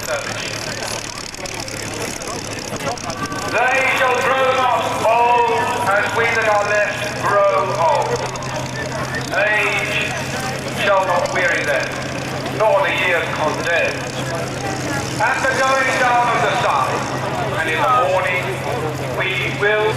They shall grow not old as we that are left grow old. Age shall not weary them, nor the years condemn. At the going down of the sun, and in the morning, we will...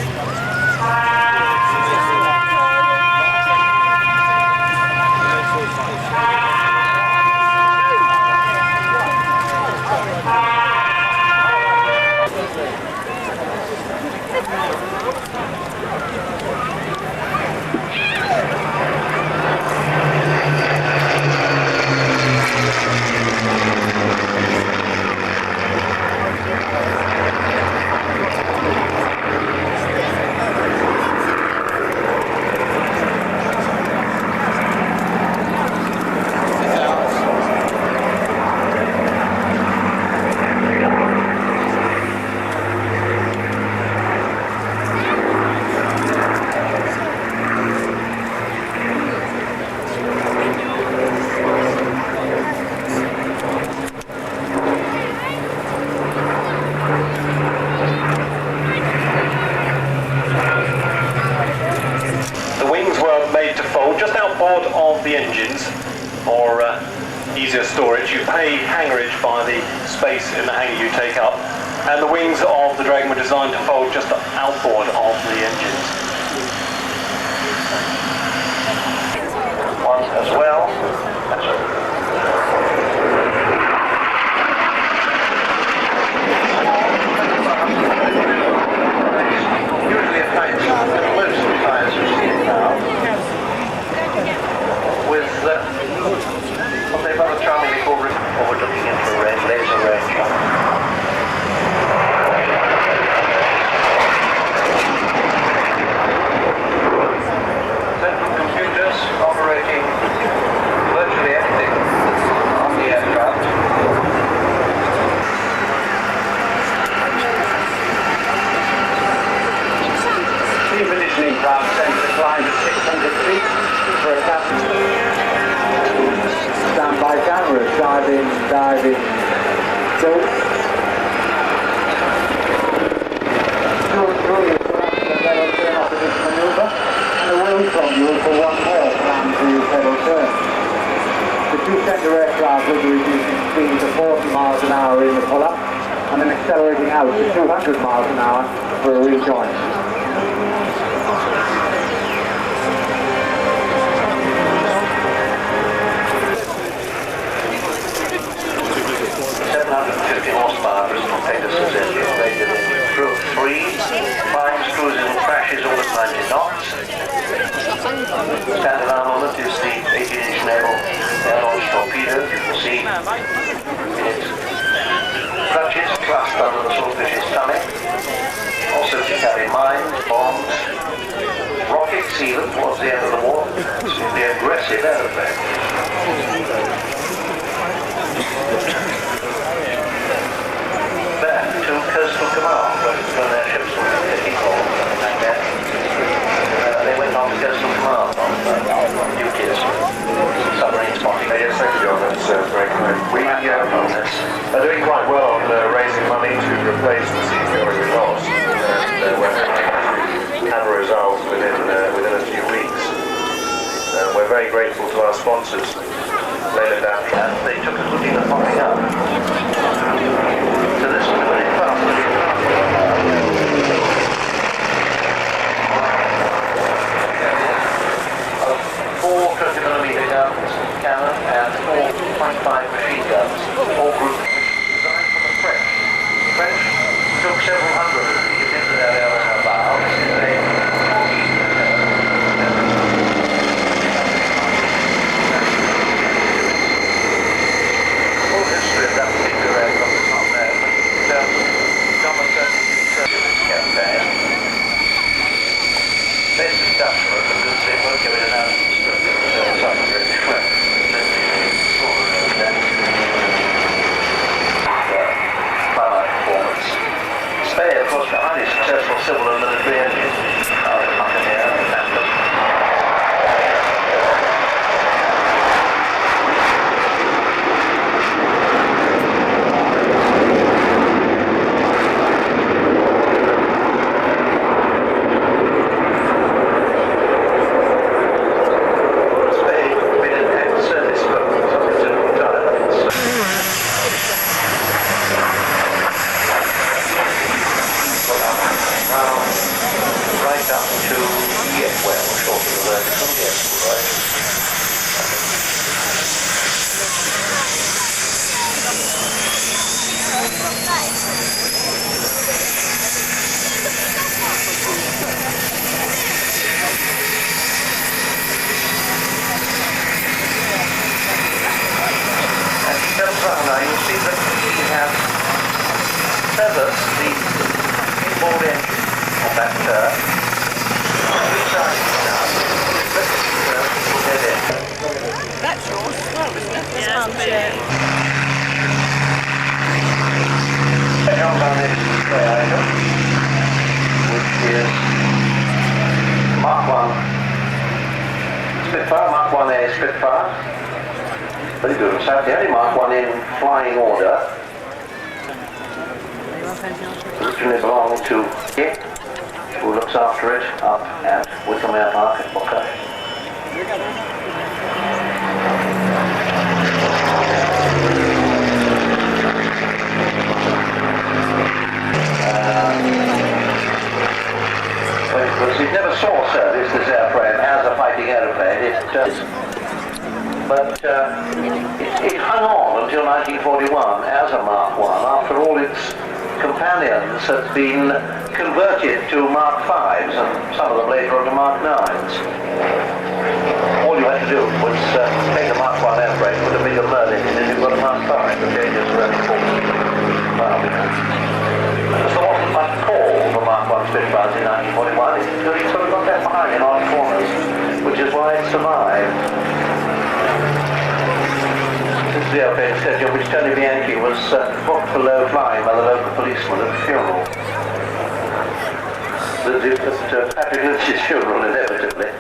Of the engines, or easier storage, you pay hangarage by the space in the hangar you take up, and the wings of the Dragon were designed to fold just outboard of the engines. One as well. Usually a tight, most of the tires you see now. With what they rather charmingly call overlooking infrared laser range. Central computers operating virtually everything on the aircraft. The conditioning craft sends a climb at 600 feet for a captain. Standby cameras, diving, tilt. Through the pedal turn opposite manoeuvre, and a wheel control for one more planned to pedal turn. The two-center aircraft will be reducing speed to 40 miles an hour in the pull-up, and then accelerating out to 200 miles an hour for a rejoin. 750 horsepower Bristol Pegasus engine rated in Group 3, climbs, cruising and crashes almost 90 knots. Standard armament is the 18-inch naval air-launched torpedo, you can see its clutches clasped under the swordfish's stomach. Also to carry mines, bombs, rockets even towards the end of the war. The aggressive aeroplane. Back to Coastal Command, when their ships were taking hold like that. They went on to Coastal Command on duties, submarine spotting. Yes, thank you, John. That's very kind. We are doing quite well on raising money to replace the seafarer we lost, and we're hoping to have a result within a few weeks. We're very grateful to our sponsors, Leyland After. And they took a good deal of mopping up. So this was very fast. 4 20mm guns, cannon, and 4 .5 machine guns, all grouped designed for the French. The French took several hundred of these into their air bows. round now, you'll see that he has feathered the inboard engine of that which side is down. Let's dead end. That's yours as well, isn't it? Yeah. Down this item, which is Mark 1 Spitfire, Mark 1A Spitfire. Very good. So the only Mark 1 in flying order. Originally belonged to Kip, who looks after it up at Wickham Park at Booker. It never saw service, this airframe, as a fighting aeroplane. It hung on until 1941 as a Mark 1 after all its companions had been converted to Mark 5s and some of them later onto Mark 9s. All you had to do was take a Mark 1 airframe, put a bigger Merlin in and you've got a Mark 5. The changes were so there wasn't much call for Mark 1 Spitfires in 1941. It sort of got left behind in odd corners, which is why it survived. This is the airplane schedule which Tony Bianchi was booked for low flying by the local policeman at the funeral. At Patrick Lynch's funeral, inevitably.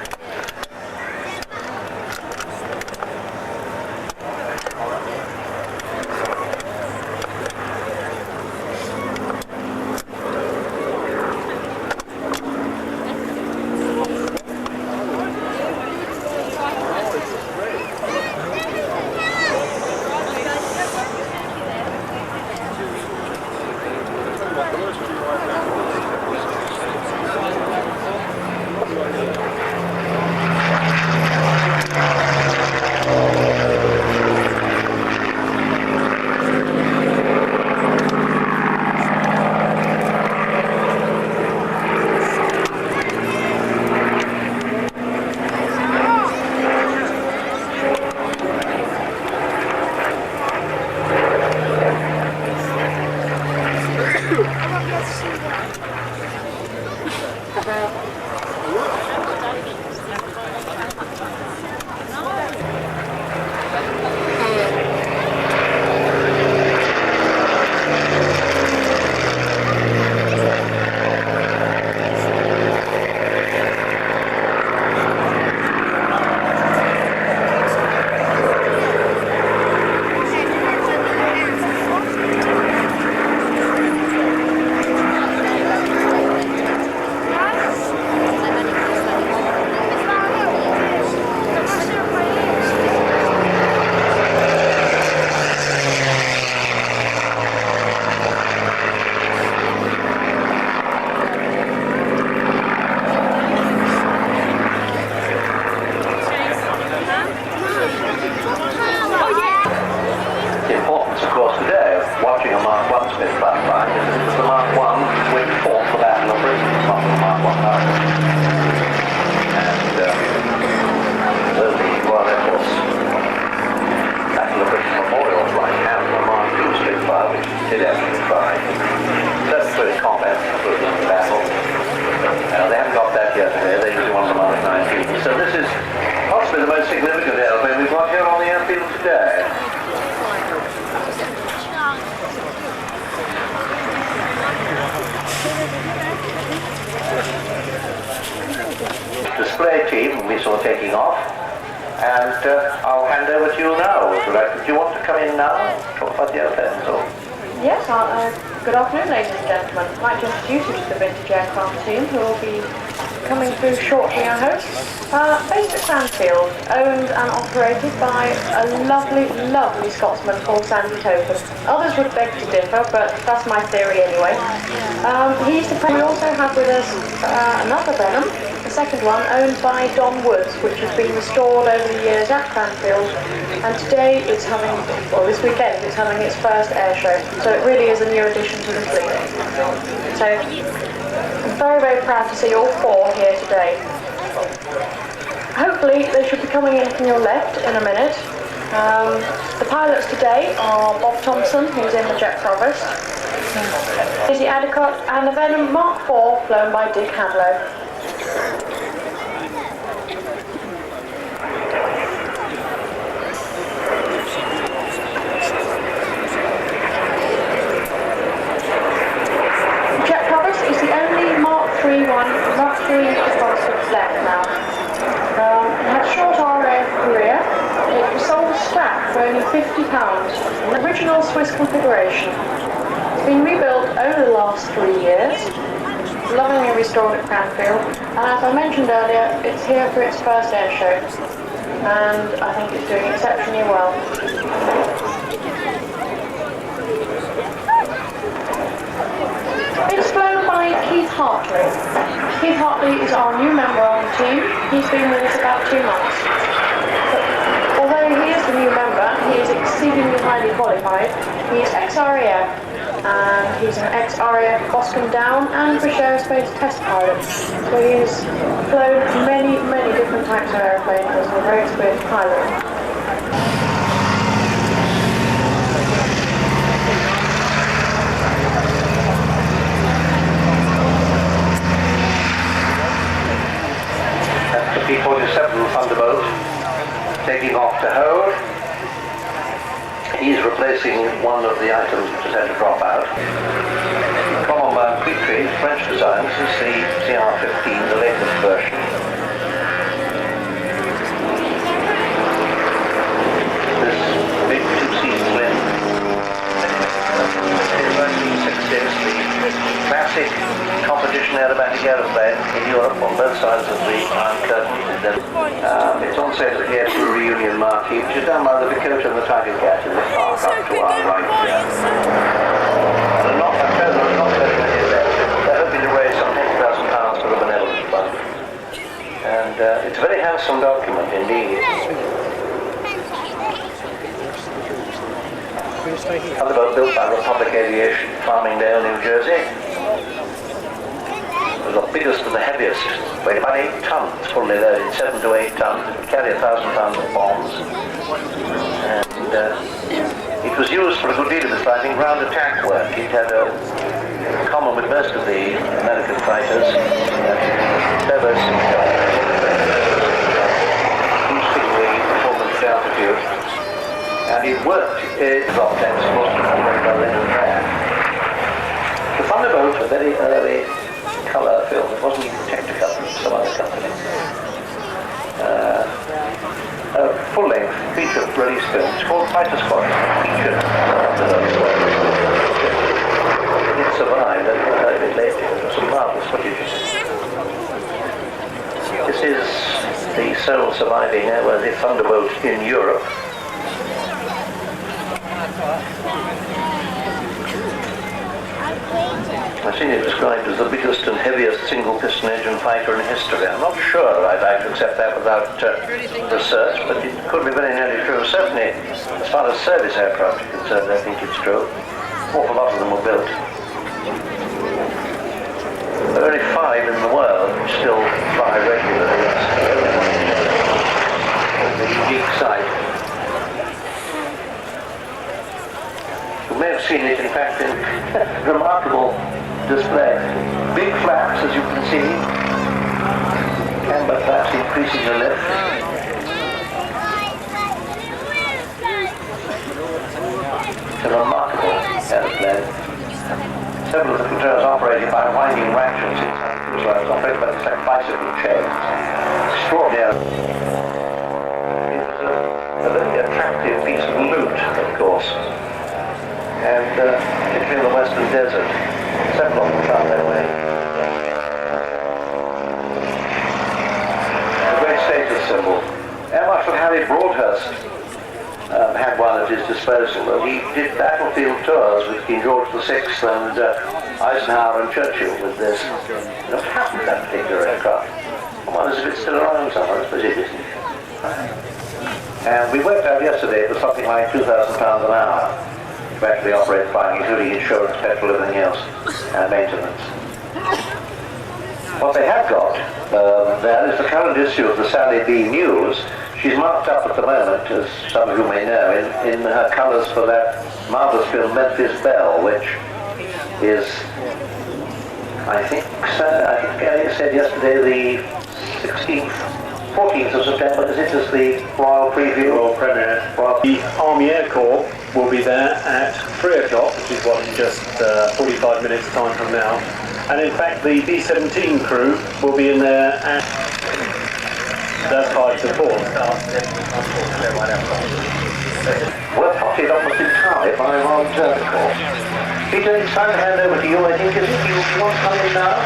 Display team we saw taking off, and I'll hand over to you now. Do you want to come in now and talk about the airplanes? Or? Yes, good afternoon, ladies and gentlemen. I'd like to introduce you to the vintage aircraft team who will be coming through shortly, I hope. Based at Cranfield, owned and operated by a lovely, lovely Scotsman called Sandy Topham. Others would beg to differ, but that's my theory anyway. We also have with us another Venom, the second one, owned by Don Woods, which has been restored over the years at Cranfield, and today it's having, well, this weekend it's having its first air show, so it really is a new addition to the fleet. So I'm very, very proud to see all four here today. Hopefully they should be coming in from your left in a minute. The pilots today are Bob Thompson, who's in the Jet Provost, Izzy Adicott, and the Venom Mark IV, flown by Dick Hadlow. Jet Provost is the only Mark III department left now. It had a short RAF career. It was sold as scrap for only £50, an original Swiss configuration. It's been rebuilt over the last 3 years, lovingly restored at Cranfield, and as I mentioned earlier, it's here for its first air show, and I think it's doing exceptionally well. It's flown by Keith Hartley. Keith Hartley is our new member on the team. He's been with us about 2 months. But although he is the new member, he is exceedingly highly qualified. He is ex-RAF, and he's an ex-RAF Boscombe Down and British Aerospace test pilot. So he's flown many different types of aeroplanes as a very experienced pilot. P-47 Thunderbolt taking off to hold. He's replacing one of the items which has had to drop out. Commandant Petrie, French design. This is the CR-15, the latest version. This big two-seat slim. The classic competition aerobatic aeroplane in Europe on both sides of the Iron Curtain. It's on sale here to the Reunion Marquee, which is down by the Dakota and the Tiger Cat in the park up to our right here. And not they're hoping to raise some £10,000 for the benevolence fund. And it's a very handsome document indeed. Thunderbolt built by Republic Aviation, Farmingdale, New Jersey. It was the biggest and the heaviest, weighed about 8 tons, fully loaded, 7 to 8 tons. It would carry 1,000 pounds of bombs. And it was used for a good deal of its flight in ground attack work. It had a common with most of the American fighters. Turbos, boosting the performance altitude. And it worked. It dropped tanks, of course, very well in the air. The Thunderbolt was a very early colour film. It wasn't even Technicolor, some other company. A full-length feature release film. It's called Fighter Squadron. Featured. It survived a bit later. There was some marvelous footage. This is the sole surviving airworthy Thunderbolt in Europe. I've seen it described as the biggest and heaviest single-piston engine fighter in history. I'm not sure I'd like to accept that without research, but it could be very nearly true. Certainly, as far as service aircraft are concerned, I think it's true. An awful lot of them were built. There are only 5 in the world which still fly regularly. It's a unique sight. You may have seen it, in fact, in remarkable display. Big flaps, as you can see. Camber flaps increasing the lift. It's a remarkable aeroplane. Several of the controls operated by winding ratchets. It was operated by this bicycle chain. Extraordinary. It was a very attractive piece of loot, of course. And particularly in the Western Desert, several of them found their way. A great status symbol. Air Marshal Harry Broadhurst had one at his disposal. He did battlefield tours with King George VI and Eisenhower and Churchill with this. What happened to that particular aircraft? I wonder if it's still around somewhere, I suppose it isn't. And we worked out yesterday it was something like £2,000 an hour. To actually operate flying, including insurance, petrol, everything else, and maintenance. What they have got there is the current issue of the Sally B News, She's marked up at the moment, as some of you may know, in her colours for that marvellous film Memphis Belle, which is, I think Gary said yesterday, the 16th, 14th of September, as it is the Royal Preview. Royal premiere. The Army Air Corps will be there at 3 o'clock, which is what, just 45 minutes time from now. And in fact, the B-17 crew will be in there at... That's 5 to 4. We're potted almost entirely by Royal Reserve Corps. Peter, it's time to hand over to you, I think, is it? You want to come in now?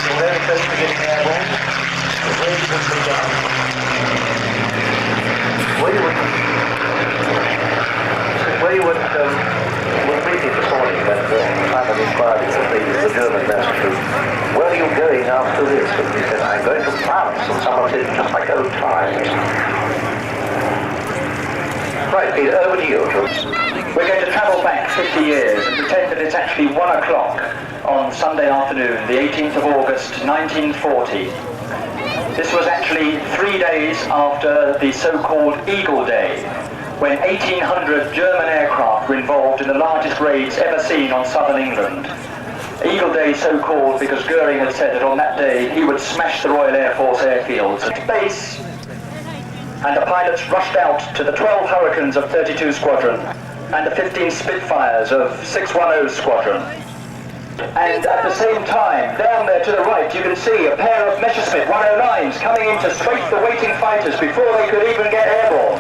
You're very close to getting airborne. Where you would be down. We're meeting this morning at the time of inquiry with the German messengers. Where are you going after this? And we said, I'm going to France. And someone said, just like old times. Right, Peter, over to you. We're going to travel back 50 years and pretend that it's actually 1 o'clock on Sunday afternoon, the 18th of August, 1940. This was actually 3 days after the so-called Eagle Day, when 1,800 German aircraft were involved in the largest raids ever seen on southern England. Eagle Day so called because Goering had said that on that day he would smash the Royal Air Force airfields at base, and the pilots rushed out to the 12 Hurricanes of 32 Squadron and the 15 Spitfires of 610 Squadron. And at the same time, down there to the right, you can see a pair of Messerschmitt 109s coming in to strafe the waiting fighters before they could even get airborne.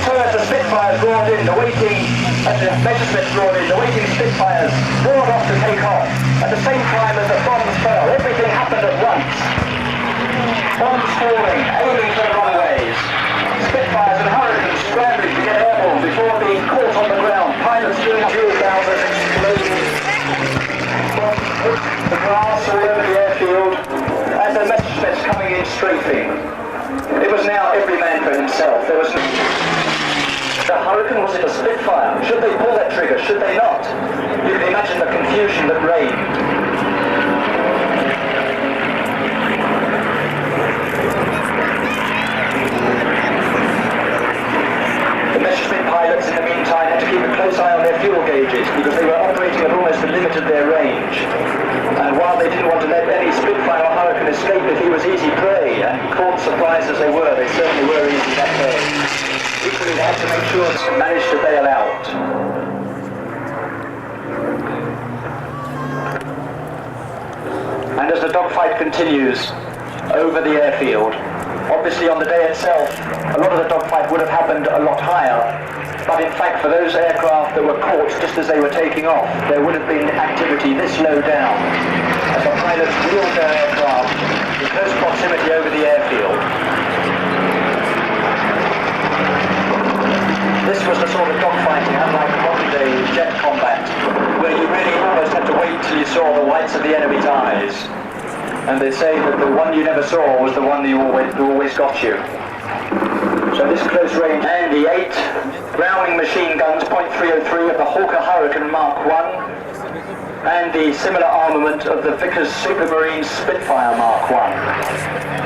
So as the Spitfires roared in, the Messerschmitts roared in, the waiting Spitfires roared off to take off. At the same time as the bombs fell, everything happened at once. Bombs falling, aiming for the runways. Spitfires and Hurricanes scrambling to get airborne before being caught on the ground. Pilots doing fuel bowsers, exploding. Bombs hit the grass all over the airfield, and the Messerschmitts coming in strafing. It was now every man for himself. There was no... The Hurricane, was it a Spitfire? Should they pull that trigger? Should they not? You can imagine the confusion that reigned. The Messerschmitt pilots, in the meantime, had to keep a close eye on their fuel gauges because they were operating at almost the limit of their range. And while they didn't want to let any Spitfire or Hurricane escape if he was easy prey, and caught surprised as they were, they certainly were easy that day. Equally, they had to make sure they managed to bail out. And as the dogfight continues over the airfield, obviously on the day itself, a lot of the dogfight would have happened a lot higher, but in fact for those aircraft that were caught just as they were taking off, there would have been activity this low down, as the pilots wheeled their aircraft in close proximity over the airfield. This was the sort of dogfighting, unlike modern day jet combat, where you really almost had to wait till you saw the whites of the enemy's eyes. And they say that the one you never saw was the one that always got you. So this close range, and the 8 Browning machine guns, .303 of the Hawker Hurricane Mark I, and the similar armament of the Vickers Supermarine Spitfire Mark I.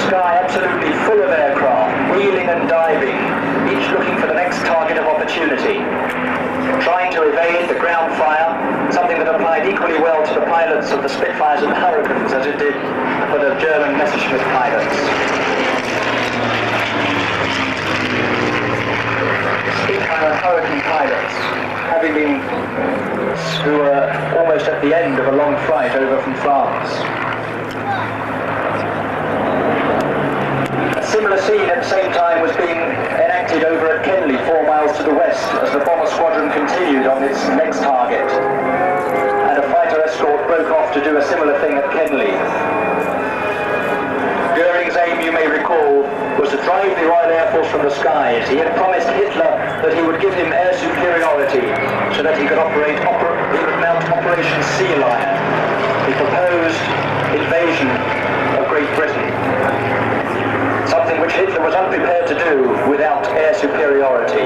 Sky absolutely full of aircraft, wheeling and diving, each looking for the next target of opportunity, trying to evade the ground fire, something that applied equally well to the pilots of the Spitfires and Hurricanes as it did for the German Messerschmitt pilots. Spitfire and Hurricane pilots, who were almost at the end of a long flight over from France. A similar scene at the same time was being enacted over at Kenley, 4 miles to the west, as the bomber squadron continued on its next target. And a fighter escort broke off to do a similar thing at Kenley. Goering's aim, you may recall, was to drive the Royal Air Force from the skies. He had promised Hitler that he would give him air superiority so that he could mount Operation Sea Lion, the proposed invasion of Great Britain. Something which Hitler was unprepared to do without air superiority.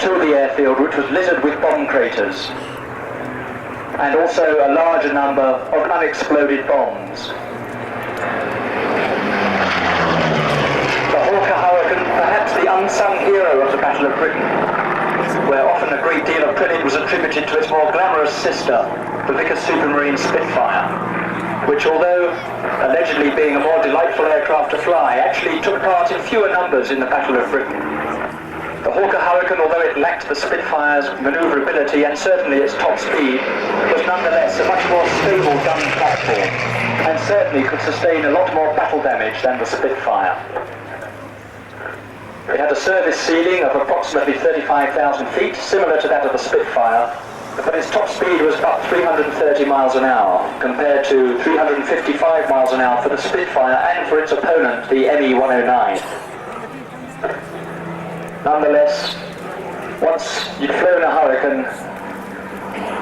To the airfield, which was littered with bomb craters. and also a larger number of unexploded bombs. The Hawker Hurricane, perhaps the unsung hero of the Battle of Britain, where often a great deal of credit was attributed to its more glamorous sister, the Vickers Supermarine Spitfire, which, although allegedly being a more delightful aircraft to fly, actually took part in fewer numbers in the Battle of Britain. The Hawker Hurricane, although it lacked the Spitfire's manoeuvrability and certainly its top speed, was nonetheless a much more stable gun platform, and certainly could sustain a lot more battle damage than the Spitfire. It had a service ceiling of approximately 35,000 feet, similar to that of the Spitfire, but its top speed was about 330 miles an hour, compared to 355 miles an hour for the Spitfire and for its opponent, the ME-109. Nonetheless, once you'd flown a Hurricane,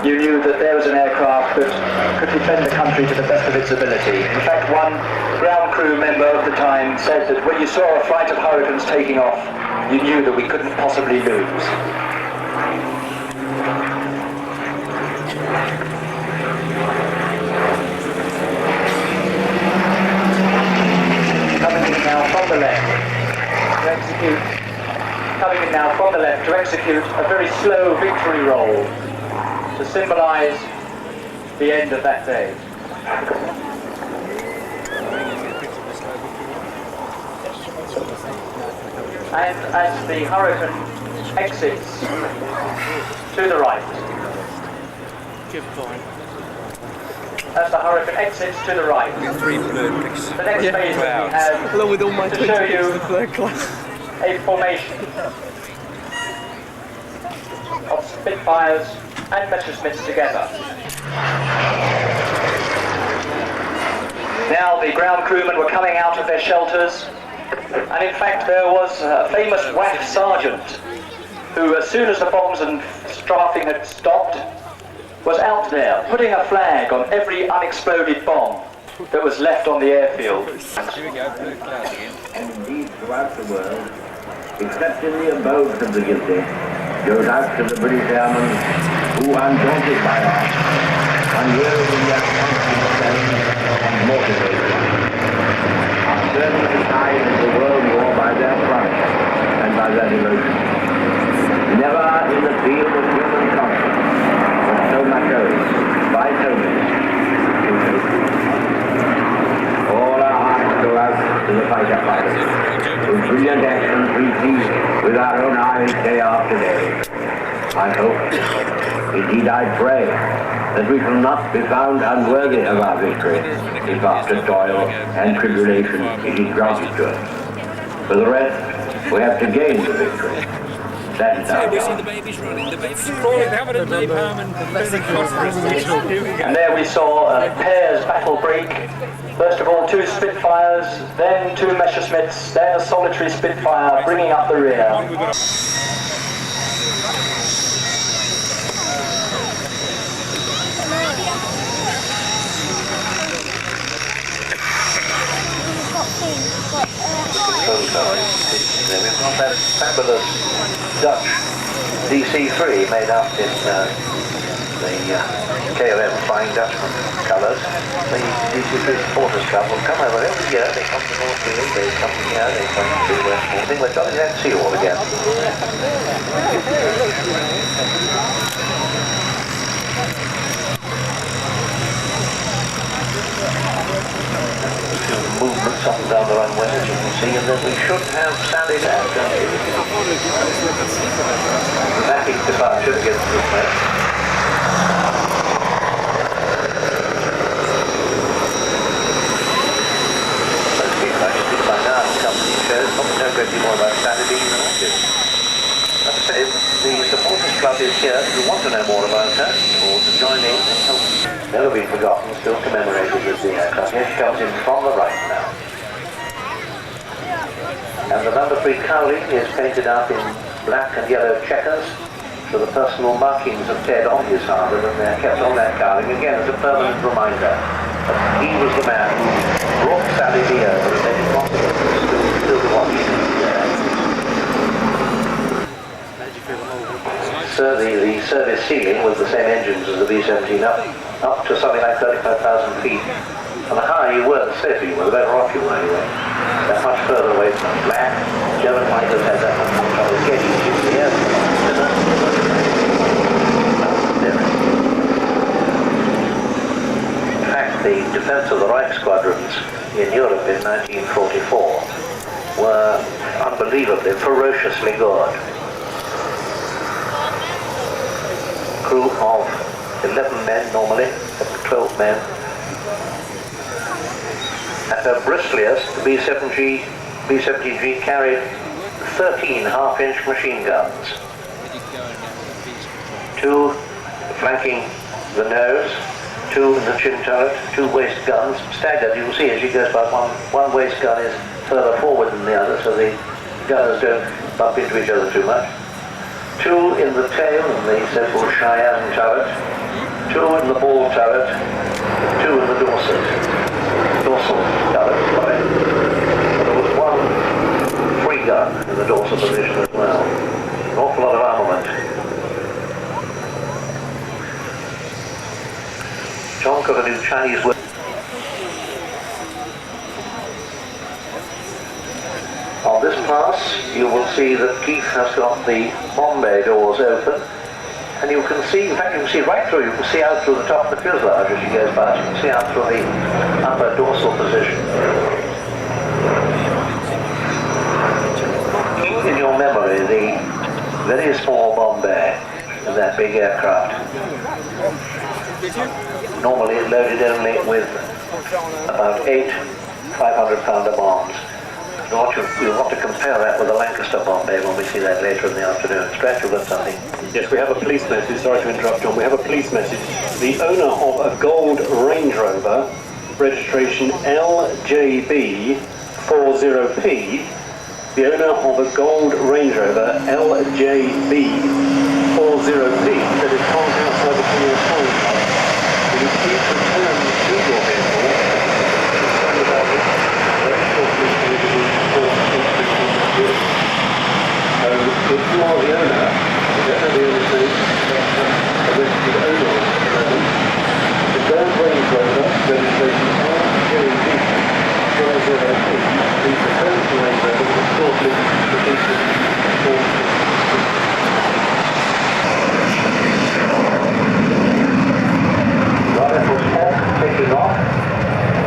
you knew that there was an aircraft that could defend the country to the best of its ability. In fact, one ground crew member of the time said that when you saw a flight of Hurricanes taking off, you knew that we couldn't possibly lose. Coming in now from the left to execute a very slow victory roll to symbolize the end of that day. And as the Hurricane exits to the right, the next phase that we have along with all my to show you third class. a formation of Spitfires and Messerschmitts together. Now the ground crewmen were coming out of their shelters, and in fact there was a famous WAF sergeant who, as soon as the bombs and strafing had stopped, was out there putting a flag on every unexploded bomb that was left on the airfield. And indeed throughout the world, except in the abodes of the guilty, goes out to the British airmen who, undaunted by art, unwearied in their constant strength and motivated, are certain to tide the world war by their courage and by their devotion. Never in the field of human conflict was so much owed by so many to so. All our hearts go out to the fighter pilots, whose brilliant actions we see with our own eyes day after day. I hope, indeed I pray, that we shall not be found unworthy of our victory if after toil and tribulation it is granted to us. For the rest, we have to gain the victory. That is our job. The baby's running, the baby's crawling, having a napalm And there we saw a pair's battle break. First of all, 2 Spitfires, then 2 Messerschmitts, then a solitary Spitfire bringing up the rear. We've got that fabulous Dutch DC-3 made up in the KLM Flying Dutchman colours. The DC-3 Supporters Club will come over every year. They come to North Wheeling, they come here, they come to Westmoreland. We're jolly glad to see you all again. Movements up and down the runway, as you can see, and then we should have Sally back. Dramatic departure against the place. Most people actually by now company shows probably know a great deal more about Sally than I do. As I say, the Supporters Club is here if you want to know more about her, or to join in and help. Never been forgotten, still commemorated with the aircraft. Here she comes in from the right now. And the number 3 cowling is painted up in black and yellow checkers, so the personal markings of Ted on his harbour, and they're kept on that cowling again as a permanent reminder that he was the man who brought Sally Leo and made it possible still to watch there. So the service ceiling with the same engines as the B-17 up to something like 35,000 feet. And the higher you were, the safer you were, the better off you were anyway. That much further away from the black, German fighters had that much more trouble getting into the air. In fact, the defense of the Reich squadrons in Europe in 1944 were unbelievably, ferociously good. Crew of 11 men normally, 12 men. At their bristliest, the B-17G carried 13 half-inch machine guns. 2 flanking the nose, 2 in the chin turret, 2 waist guns, staggered. You can see as you go by, one waist gun is further forward than the other, so the gunners don't bump into each other too much. 2 in the tail, in the so-called Cheyenne turret, 2 in the ball turret, 2 in the dorsal turret, sorry. There was 1 free gun in the dorsal position as well. An awful lot of armament. John got a new Chinese word. On this pass, you will see that Keith has got the bomb bay doors open, and you can see, in fact you can see right through, you can see out through the top of the fuselage as you go past, you can see out through the upper dorsal position. Keep in your memory the very small bomb bay in that big aircraft. Normally loaded only with about 8 500-pounder bombs. We want to compare that with the Lancaster bomb bay when we see that later in the afternoon. Stretch, you've got something. Yes, we have a police message. Sorry to interrupt, John. We have a police message. The owner of a gold Range Rover, registration LJB40P, the owner of a gold Range Rover LJB40P, that is parked outside the King Towing Club. Will you please return to your vehicle? Concerned about it. Very shortly, we will report so if you are the owner, we don't know the owner's name, a registered owner of the gold Range Rover, registration LJB40P, please return to the Range Rover with shortly releases taking off.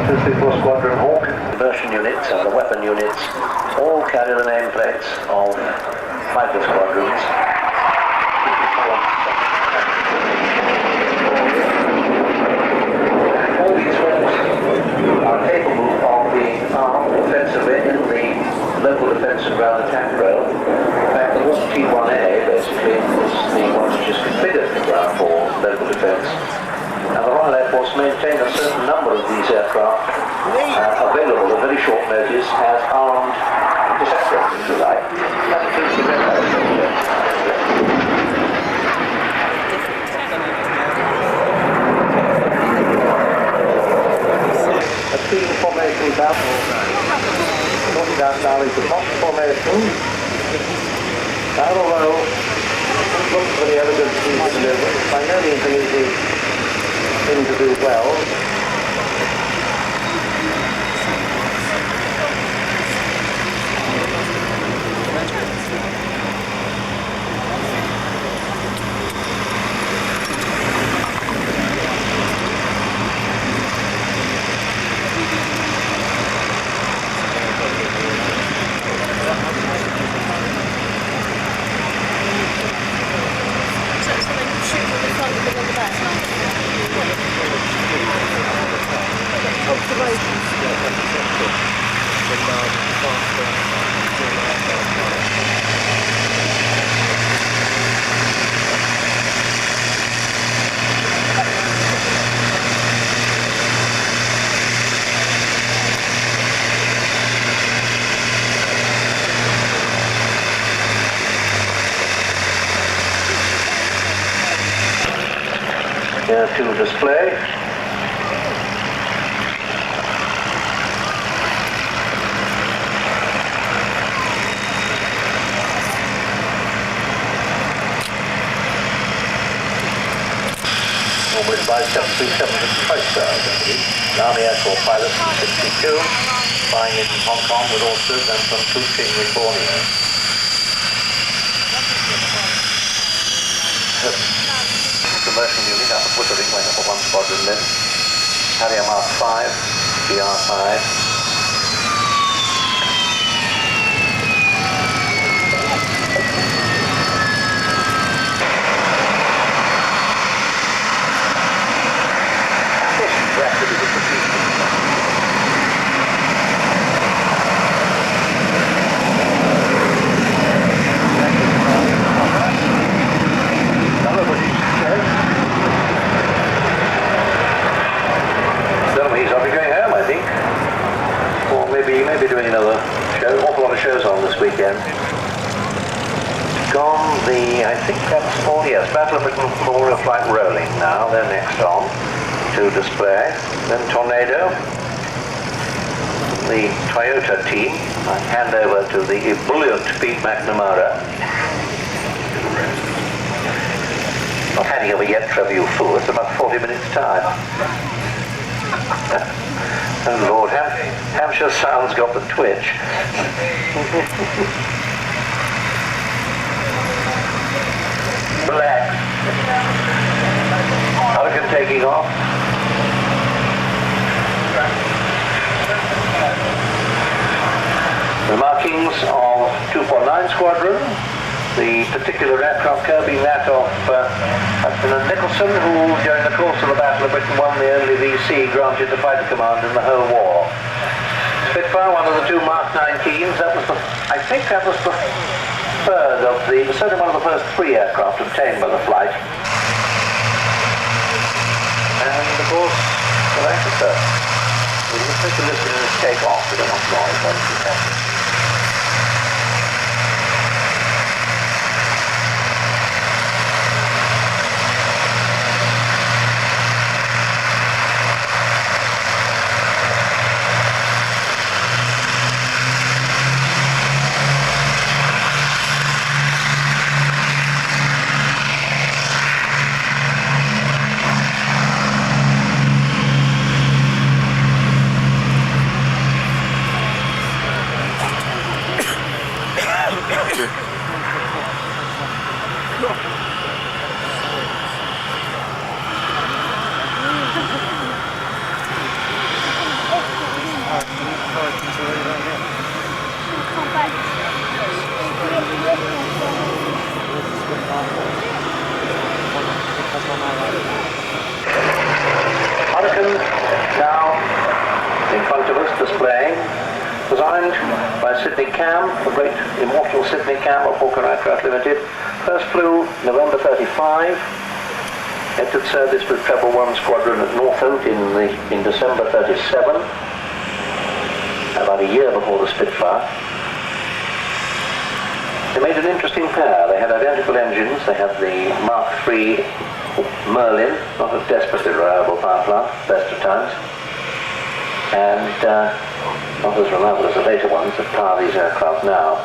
234 Squadron Hawk conversion units and the weapon units all carry the nameplates of fighter squadrons. All these hawks are capable of being armed offensively in the local defence and ground attack role. In fact, the Hawk T1A basically is the one which is configured for ground for local defence. And the Royal Air Force maintain a certain number of these aircraft available at very short notice as armed interceptors, if you like. That includes the Red House. A team formation battle. Looking down now into box formation. Barrel row. Look for the evidence to deliver. By no means an easy thing to do well. Here to display. by 737 Coastguard, an Army Air Corps pilot from 62, flying in Hong Kong with Orchard and from Kuching in Borneo. Commercial unit up at Wittering, went up at 1 squadron then. Harrier Mark 5, BR5. Maybe doing another show. Awful lot of shows on this weekend. Gone the, I think that's all, yes, Battle of Britain Memorial Flight Rolling now. They're next on to display. Then Tornado, the Toyota team. I hand over to the ebullient Pete McNamara. Not handing over yet, Trevor, you fool. It's about 40 minutes time. Oh Lord, Hampshire Sound's got the twitch. Black. Hurricane taking off. The markings of 249 Squadron. The particular aircraft curve being that of Lieutenant Nicholson, who during the course of the Battle of Britain won the only VC granted to fighter command in the whole war. Spitfire, one of the two Mark 19s, I think that was the third of certainly one of the first 3 aircraft obtained by the flight. And of course, the Lancaster. We just take a listen to this take off, we don't want noise, but it's happening. Hurricane now in front of us displaying, designed by Sidney Cam, the great immortal Sidney Cam of Hawker Aircraft Limited. First flew November 35, entered service with Treble 1 Squadron at Northolt in December 37, about a year before the Spitfire. They made an interesting pair. They had identical engines. They had the Mark III Merlin, not a desperately reliable power plant, best of times, and not as reliable as the later ones that power these aircraft now.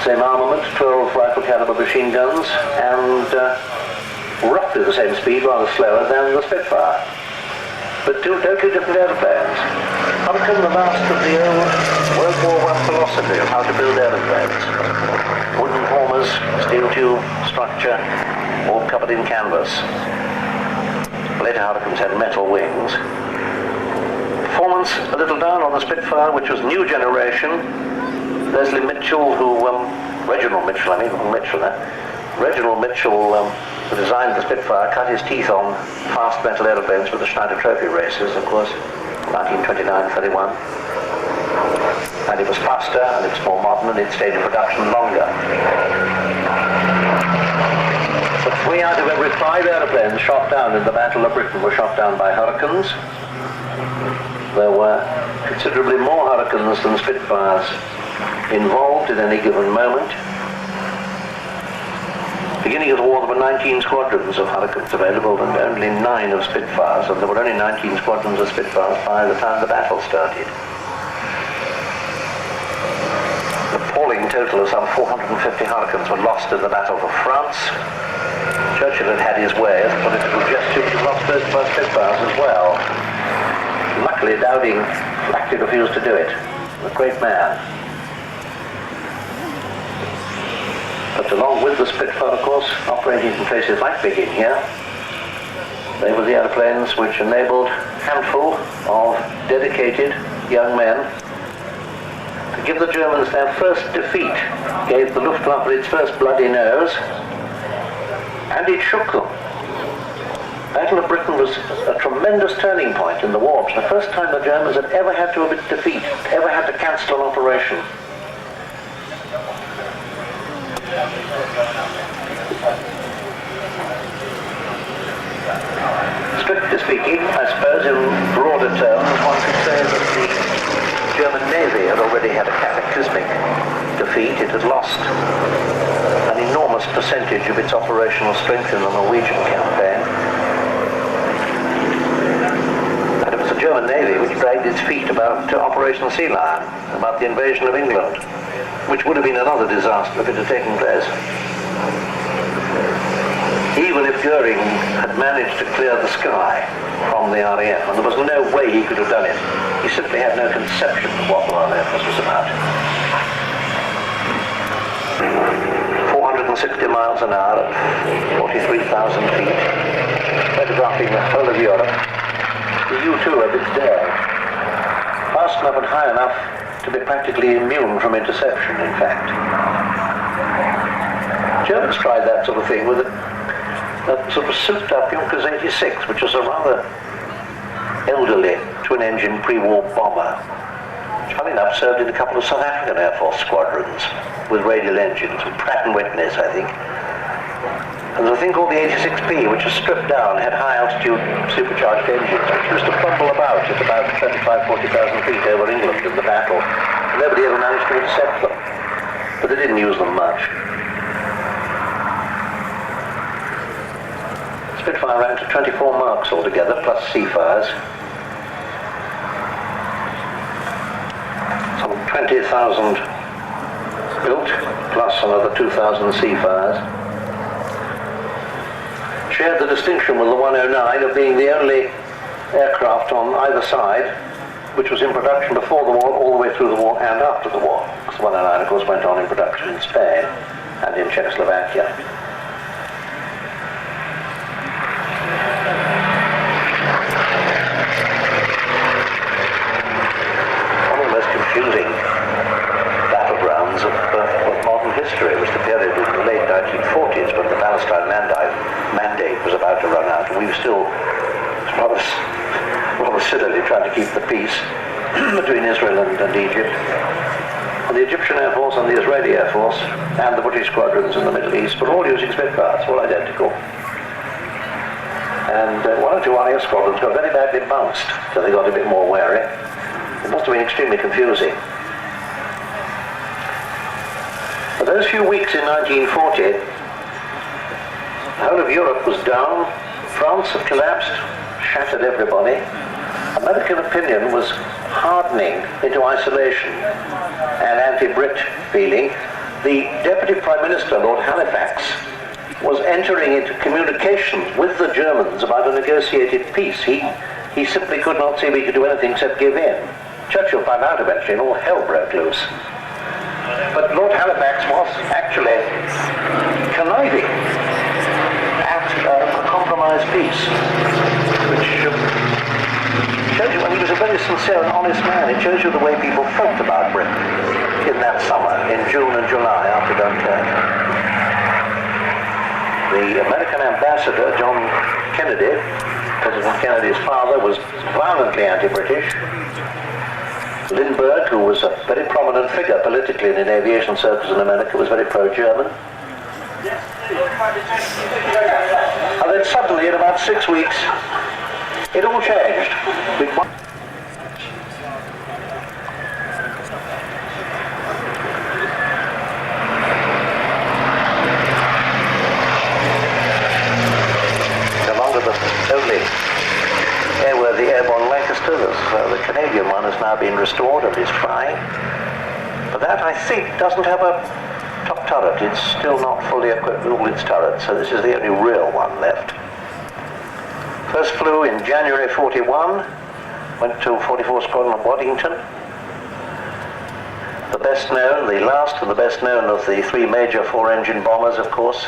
Same armament, 12 rifle caliber machine guns, and roughly the same speed, rather slower than the Spitfire. But 2 totally different airplanes. Hurricane, the last of the old World War I philosophy of how to build airplanes. Wooden formers, steel tube structure, all covered in canvas. Later Hurricanes had metal wings. Performance a little down on the Spitfire, which was new generation. Leslie Mitchell, Reginald Mitchell, Reginald Mitchell, who designed the Spitfire, cut his teeth on fast metal aeroplanes for the Schneider Trophy races, of course, 1929-31. And it was faster, and it was more modern, and it stayed in production longer. But 3 out of every 5 aeroplanes shot down in the Battle of Britain were shot down by Hurricanes. There were considerably more Hurricanes than Spitfires involved at any given moment. Beginning of the war, there were 19 squadrons of Hurricanes available and only 9 of Spitfires, and there were only 19 squadrons of Spitfires by the time the battle started. An appalling total of some 450 Hurricanes were lost in the Battle of France Churchill had had his way as a political gesture, but lost both of our Spitfires as well. Luckily, Dowding flatly refused to do it. A great man. But along with the Spitfire, of course, operating in places like Biggin here, they were the airplanes which enabled a handful of dedicated young men to give the Germans their first defeat, gave the Luftwaffe its first bloody nose, and it shook them. The Battle of Britain was a tremendous turning point in the war. It was the first time the Germans had ever had to defeat, ever had to cancel an operation. Strictly speaking, I suppose in broader terms, one could say that the German Navy had already had a cataclysmic defeat. It had lost an enormous percentage of its operational strength in the Norwegian campaign. And it was the German Navy which dragged its feet about Operation Sea Lion, about the invasion of England, which would have been another disaster if it had taken place. Even if Goering had managed to clear the sky from the RAF, and there was no way he could have done it, he simply had no conception of what the RAF was about. 460 miles an hour at 43,000 feet, photographing the whole of Europe, the U-2 of its day, fast enough and high enough to be practically immune from interception, in fact. Germans tried that sort of thing with a sort of souped-up Junkers 86, which was a rather elderly twin-engine pre-war bomber, which, funny enough, served in a couple of South African Air Force squadrons with radial engines, with Pratt & Whitneys, I think. And there's a thing called the 86P, which was stripped down, had high-altitude supercharged engines, which used to bumble about at about 35,000-40,000 feet over England in the battle. Nobody ever managed to intercept them, but they didn't use them much. Spitfire ran to 24 marks altogether, plus Seafires. Some 20,000 built, plus another 2,000 Seafires. Shared the distinction with the 109 of being the only aircraft on either side which was in production before the war, all the way through the war and after the war. Because the 109, of course, went on in production in Spain and in Czechoslovakia. Confusing battlegrounds of modern history was the period in the late 1940s when the Palestine mandate was about to run out, and we were still rather silly trying to keep the peace between Israel and Egypt. And the Egyptian Air Force and the Israeli Air Force and the British squadrons in the Middle East were all using Spitfires, all identical. And one or two RAF squadrons got very badly bounced, so they got a bit more wary. It must have been extremely confusing. For those few weeks in 1940, the whole of Europe was down. France had collapsed, shattered everybody. American opinion was hardening into isolation and anti-Brit feeling. The Deputy Prime Minister, Lord Halifax, was entering into communications with the Germans about a negotiated peace. He simply could not see he could do anything except give in. Churchill found out eventually and all hell broke loose. But Lord Halifax was actually conniving at a compromise peace, which shows you, and he was a very sincere and honest man, it shows you the way people felt about Britain in that summer, in June and July after Dunkirk. The American ambassador, John Kennedy, President Kennedy's father, was violently anti-British. Lindbergh, who was a very prominent figure politically in the aviation circles in America, was very pro-German. And then suddenly, in about 6 weeks, it all changed. No longer the only airworthy airborne Lancaster. The Canadian one has now been restored and is flying. But that, I think, doesn't have a top turret. It's still not fully equipped with all its turrets, so this is the only real one left. First flew in January 41, went to 44 Squadron at Waddington. The best known, the last and the best known of the three major four-engine bombers, of course.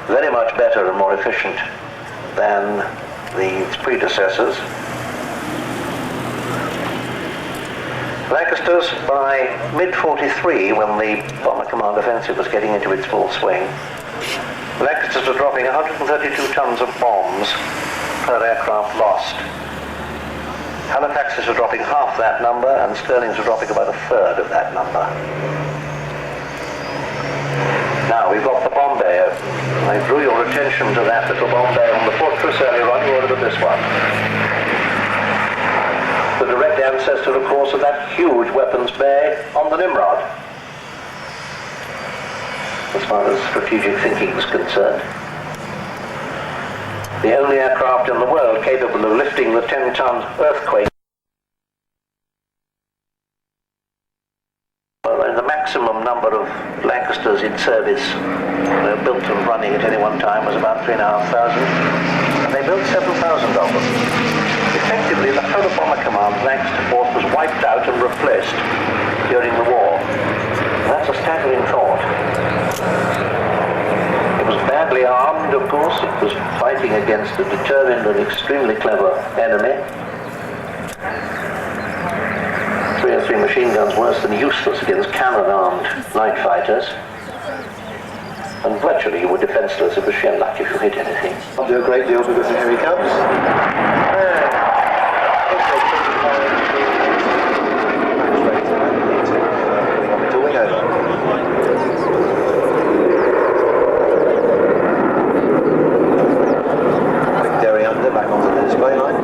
Very much better and more efficient than its predecessors. Lancasters, by mid-43, when the Bomber Command Offensive was getting into its full swing, Lancasters were dropping 132 tons of bombs per aircraft lost. Halifaxes were dropping half that number, and Stirlings were dropping about a third of that number. Now, we've got the Bombay. I drew your attention to that little Bombay on the Fortress earlier on. You ordered this one. The direct ancestor, of course, of that huge weapons bay on the Nimrod, as far as strategic thinking is concerned. The only aircraft in the world capable of lifting the 10-ton earthquake. The maximum number of Lancasters in service built and running at any one time was about 3,500, and they built 7,000 of them. Effectively, the whole of Bomber Command Lancaster force was wiped out and replaced during the war. That's a staggering thought. It was badly armed, of course. It was fighting against a determined and extremely clever enemy. 303 machine guns worse than useless against cannon-armed night fighters. And virtually you were defenseless. It was sheer luck if you hit anything. I'll do a great deal because here he comes. Back onto the display line.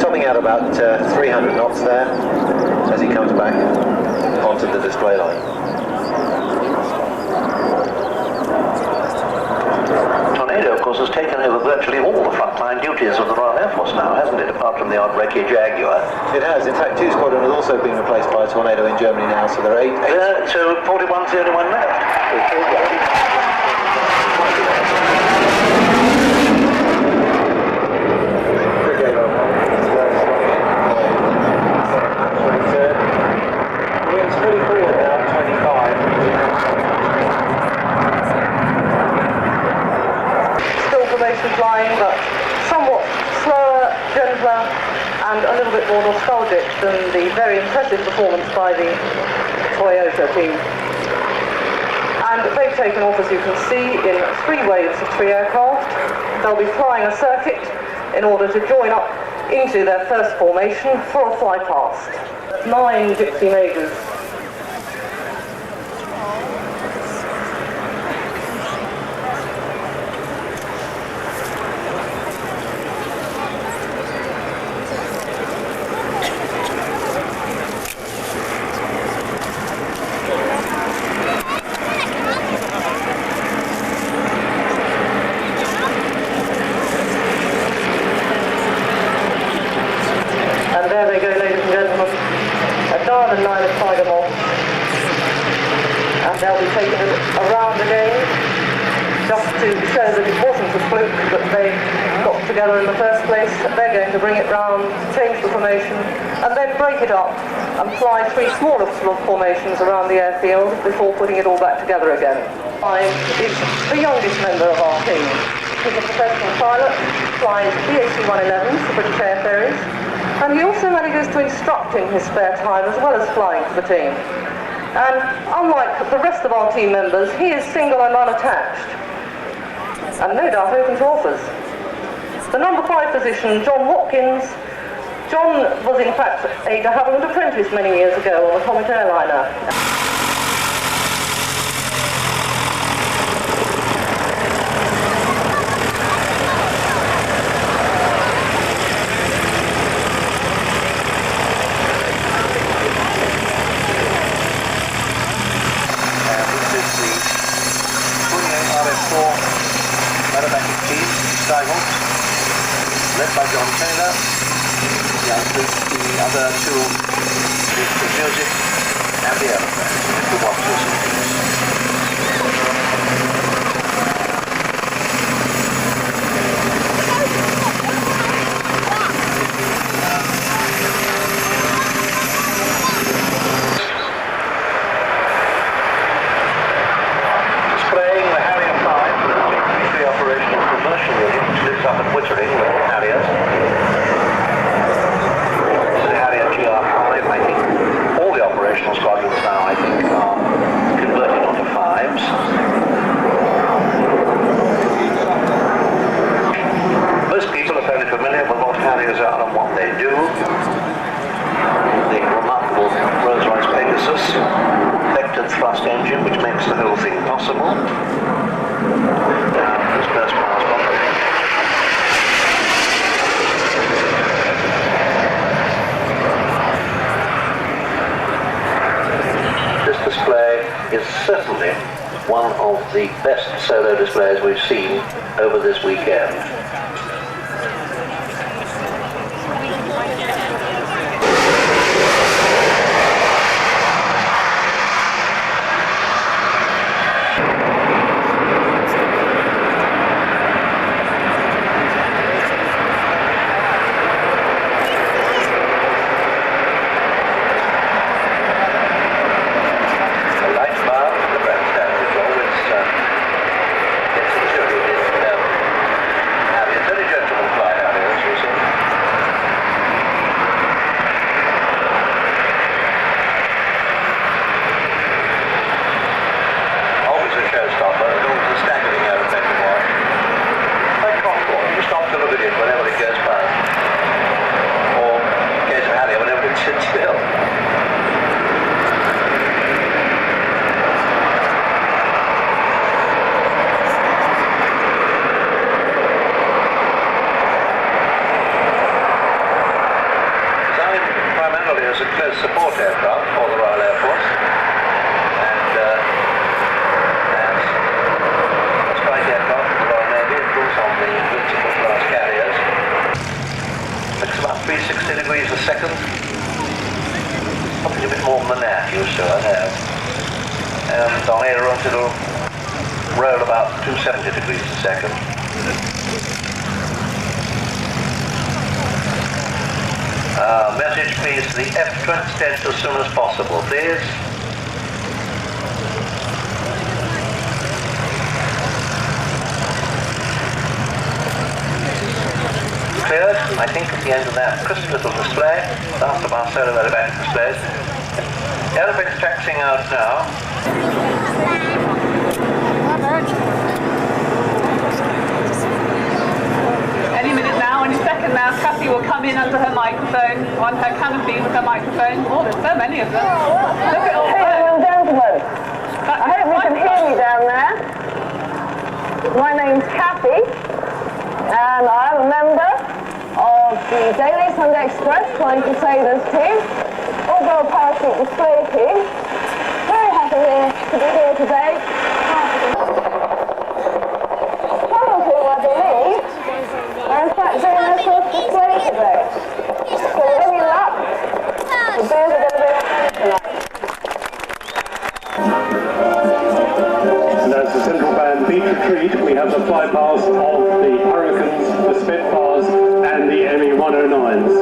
Topping out about 300 knots there as he comes back onto the display line. Tornado, of course, has taken over virtually all the frontline duties of the Royal Air Force now, hasn't it, apart from the odd wrecky Jaguar? It has. In fact, 2 Squadron has also been replaced by a Tornado in Germany now, so there are 8. So 41's the only one left. Flying, but somewhat slower, gentler, and a little bit more nostalgic than the very impressive performance by the Toyota team. And they've taken off, as you can see, in 3 waves of 3 aircraft. They'll be flying a circuit in order to join up into their first formation for a fly past. 9 Gypsy Majors. They'll be taking it around again, just to show that it wasn't a fluke that they got together in the first place. They're going to bring it round, change the formation, and then break it up and fly 3 smaller formations around the airfield before putting it all back together again. Is the youngest member of our team. He's a professional pilot, flies BAC-111s, the British Air Ferries, and he also manages to instruct in his spare time as well as flying for the team. And unlike the rest of our team members, he is single and unattached, and no doubt open to offers. The number 5 position, John Watkins. John was in fact a de Havilland apprentice many years ago on the Comet airliner. Led by John Taylor. the other two, the music and the elephants, if you want to see these. Displaying the Harrier 5, the operational commercial unit, which lives up at Wittering with the Harriers. The Harrier GR5, I think all the operational squadrons now, I think, are converted onto 5s. Most people are fairly familiar with what Harriers are and what they do. The remarkable Rolls-Royce Pegasus vectored thrust engine, which makes the whole thing possible. This first pass bumper. This display is certainly one of the best solo displays we've seen over this weekend. As a close support aircraft for the Royal Air Force, and as a strike aircraft for the Royal Navy, it goes on the Invincible class carriers. It's about 360 degrees a second, probably a bit more than that, used to, I know. And on ailerons it'll roll about 270 degrees a second. Message please to the F-20 tent as soon as possible, please. Cleared, I think, at the end of that crisp little display, after our solo aerobatic displays. Elephants taxiing out now. Any minute now, any second now, Kathy will come in under her microphone, on her canopy with her microphone. Oh, there's so many of them. Look at all Ladies and gentlemen, I hope you can hear me down there. My name's Kathy, and I'm a member of the Daily Sunday Express Flying Crusaders team, All-Girl Parachute Display team. Very happy to be here today. Some of whom, I believe, are in fact doing their first display today. So any luck, the bears are going to be on tonight. And as the central band beat retreat, we have the flypast of the Hurricanes, the Spitfires and the ME-109s.